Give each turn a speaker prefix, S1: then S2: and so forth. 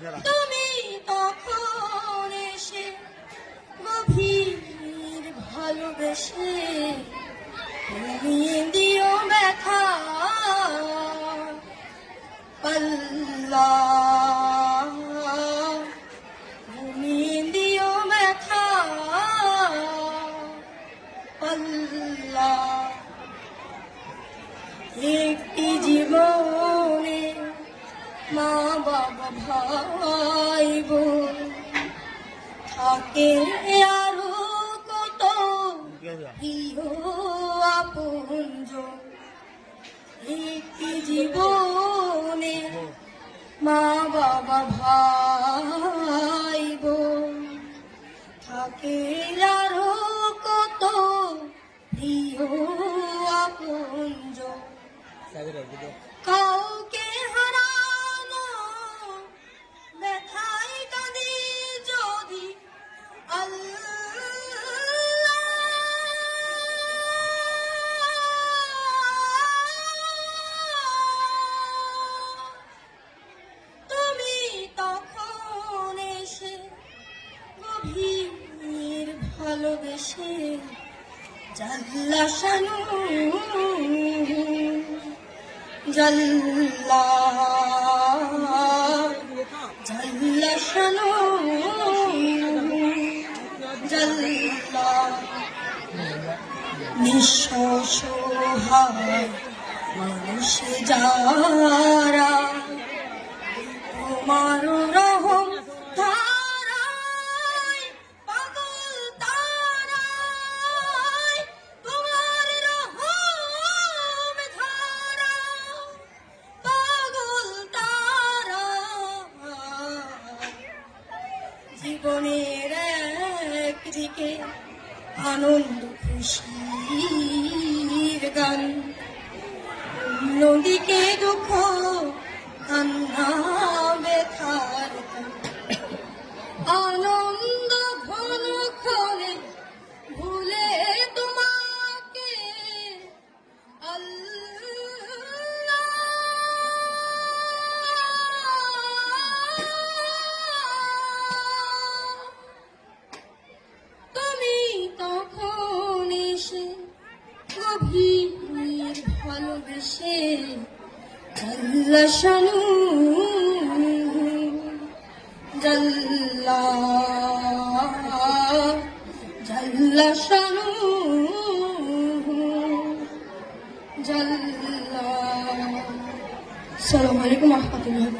S1: তুমি তখন এসে গভীর ভালোবেসে ঘুমিয়ে দিও ব্যথা পাল্লা, ঘুমিয়ে দিও ব্যথা পাল্লা। একটি জীবনে মা বাবা ভাই বোন থাকে আরো কত প্রিয় আপনজন। একটি জীবনে মা বাবা ভাই বোন থাকে আরো কত প্রিয় আপনজন। কাউকে হারানো ব্যথায় কাঁদি যদি আল্লাহ, তুমি তখন এসে গভীর ভালোবেসে জাল্লা শানু জাল্লা জাল্লা শানু জাল্লা। নিঃস্ব সহায় মানুষ যারা তোমার রহম ধারায় পাগল তারায়, তোমার রহম ধারায় পাগল তারায়। জীবনের একদিকে আনন্দ খুশির গান, অন্যদিকে দুঃখ কান্না ব্যথার গান। আনন্দ ঘন ক্ষণে ভুলে তোমাকে আল্লাহ, তুমি তখন এসে গভীর ভালোবেসে জাল্লা শানু জাল্লা জাল্লা শানু জাল্লা। আসসালামু আলাইকুম ওয়া রাহমাতুল্লাহ।